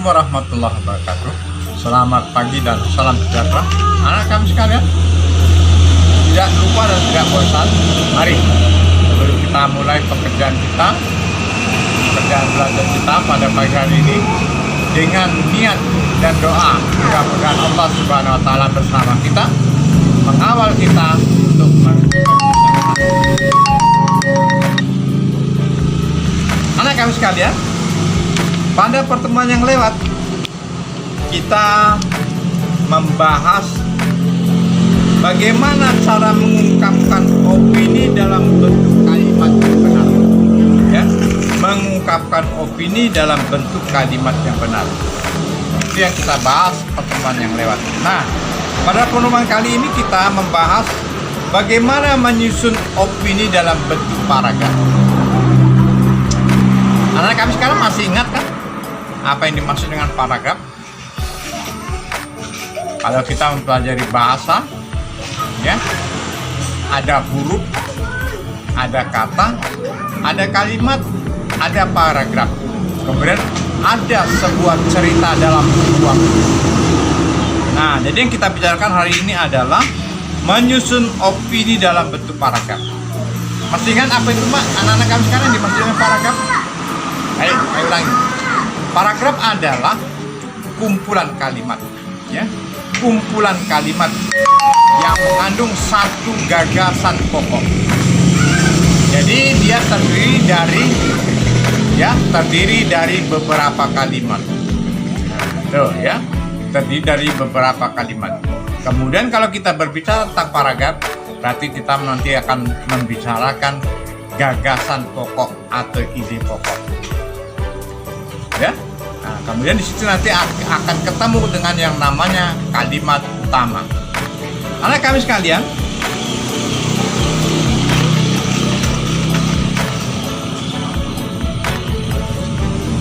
warahmatullahi wabarakatuh. Selamat pagi dan salam sejahtera anak kami sekalian. Tidak lupa dan tidak bosan, mari sebelum kita mulai pekerjaan belajar kita pada pagi hari ini dengan niat dan doa, mudah-mudahan Allah Subhanahu wa Ta'ala bersama kita, mengawal kita untuk anak kami sekalian. Pada pertemuan yang lewat, kita membahas bagaimana cara mengungkapkan opini dalam bentuk kalimat yang benar. Ya, mengungkapkan opini dalam bentuk kalimat yang benar. Itu yang kita bahas pertemuan yang lewat. Nah, pada pertemuan kali ini kita membahas bagaimana menyusun opini dalam bentuk paragraf. Anak kami sekarang masih ingat kan apa yang dimaksud dengan paragraf? Kalau kita mempelajari bahasa, ya, ada huruf, ada kata, ada kalimat, ada paragraf. Kemudian ada sebuah cerita dalam sebuah. Nah, jadi yang kita bicarakan hari ini adalah menyusun opini dalam bentuk paragraf. Masih ingat apa itu, Mbak? Anak-anak kami sekarang dimaksud dengan paragraf? Ayo ulangi. Paragraf adalah kumpulan kalimat, ya, kumpulan kalimat yang mengandung satu gagasan pokok. Jadi dia terdiri dari beberapa kalimat. Tuh ya, terdiri dari beberapa kalimat. Kemudian kalau kita berbicara tentang paragraf, berarti kita nanti akan membicarakan gagasan pokok atau ide pokok. Ya. Nah, kemudian di situ nanti akan ketemu dengan yang namanya kalimat utama. Anak kami sekalian,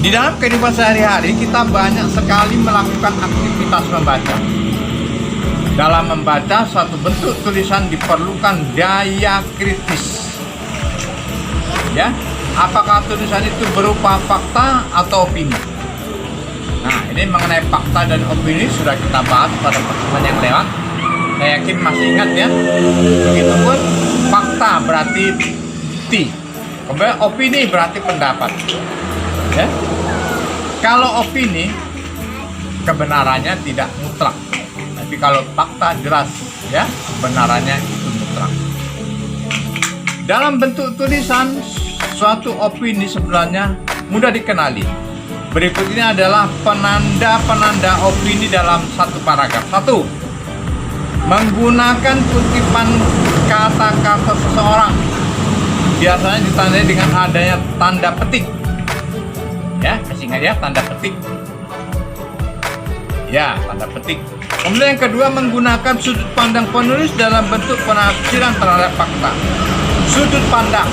di dalam kehidupan sehari-hari kita banyak sekali melakukan aktivitas membaca. Dalam membaca suatu bentuk tulisan diperlukan daya kritis. Ya, apakah tulisan itu berupa fakta atau opini? Nah, ini mengenai fakta dan opini sudah kita bahas pada pertemuan yang lewat. Saya yakin masih ingat ya. Begitupun fakta berarti bukti. Kemudian opini berarti pendapat. Ya. Kalau opini kebenarannya tidak mutlak. Tapi kalau fakta jelas ya, kebenarannya itu mutlak. Dalam bentuk tulisan, suatu opini sebenarnya mudah dikenali. Berikut ini adalah penanda-penanda opini dalam satu paragraf. 1. Menggunakan kutipan kata-kata seseorang. Biasanya ditandai dengan adanya tanda petik. Ya, masih ingat ya, tanda petik. Ya, tanda petik. Kemudian yang kedua, menggunakan sudut pandang penulis dalam bentuk penafsiran terhadap fakta. Sudut pandang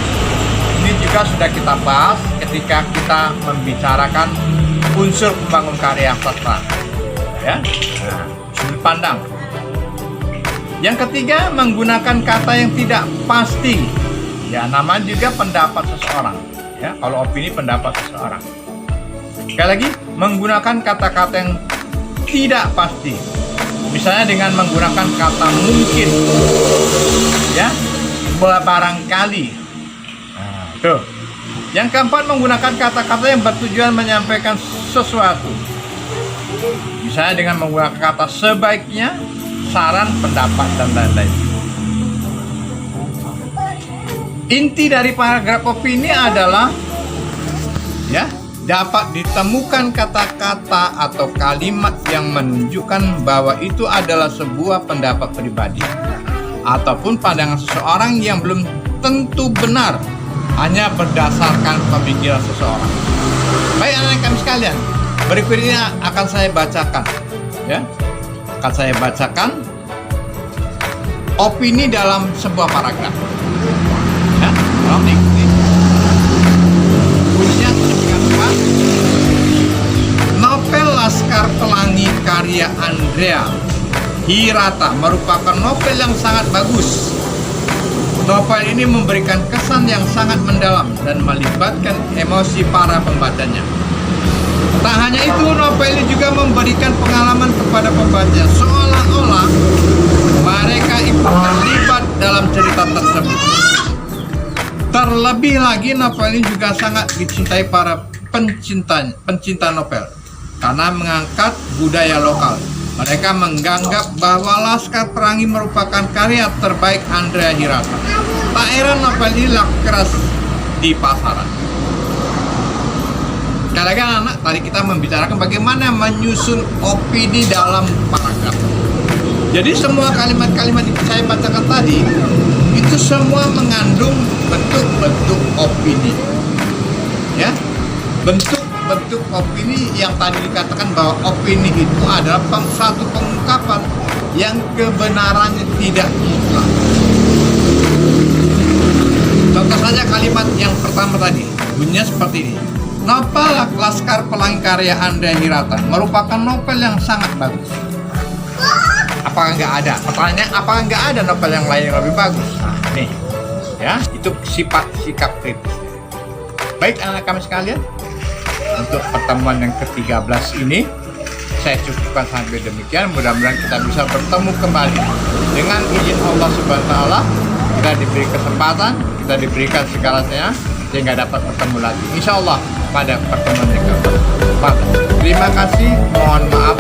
ini juga sudah kita bahas ketika kita membicarakan unsur pembangun karya sastra. Ya, nah, sudut pandang. Yang ketiga, menggunakan kata yang tidak pasti. Ya, namanya juga pendapat seseorang. Ya, kalau opini pendapat seseorang. Sekali lagi, menggunakan kata-kata yang tidak pasti. Misalnya dengan menggunakan kata mungkin, ya, barangkali. Nah, tuh. Yang keempat, menggunakan kata-kata yang bertujuan menyampaikan sesuatu. Misalnya dengan menggunakan kata sebaiknya, saran, pendapat, dan lain-lain. Inti dari paragraf opini adalah, ya, dapat ditemukan kata-kata atau kalimat yang menunjukkan bahwa itu adalah sebuah pendapat pribadi ataupun pandangan seseorang yang belum tentu benar, hanya berdasarkan pemikiran seseorang. Baik anak-anak kami sekalian, berikut ini akan saya bacakan, ya, akan saya bacakan opini dalam sebuah paragraf. Ya, tolong diikuti. Bunyinya dikatakan, novel Laskar Pelangi karya Andrea Hirata merupakan novel yang sangat bagus. Novel ini memberikan kesan yang sangat mendalam dan melibatkan emosi para pembacanya. Tak hanya itu, novel ini juga memberikan pengalaman kepada pembaca seolah-olah mereka ikut terlibat dalam cerita tersebut. Terlebih lagi, novel ini juga sangat dicintai para pencinta novel karena mengangkat budaya lokal. Mereka menganggap bahwa Laskar Pelangi merupakan karya terbaik Andrea Hirata. Tak heran novel ini laku keras di pasaran. Kadang-kadang anak, tadi kita membicarakan bagaimana menyusun opini dalam paragraf. Jadi semua kalimat-kalimat yang saya bacakan tadi itu semua mengandung bentuk-bentuk opini. Ya, bentuk-bentuk opini yang tadi dikatakan bahwa opini itu adalah satu pengungkapan yang kebenarannya tidak mutlak. Contoh saja kalimat yang pertama tadi, bunyinya seperti ini. Novel Laskar Pelangi karya Andrea Hirata merupakan novel yang sangat bagus. Apakah nggak ada? Pertanyaannya, apakah nggak ada novel yang lain yang lebih bagus? Nah, nih, ya, itu sikap kritis. Baik anak kami sekalian, untuk pertemuan yang ke-13 ini saya cukupkan sampai demikian. Mudah-mudahan kita bisa bertemu kembali dengan izin Allah Subhanahu wa taala. Kita diberi kesempatan, kita diberikan segalanya sehingga dapat bertemu lagi insya Allah pada pertemuan yang ke-14. Terima kasih, mohon maaf.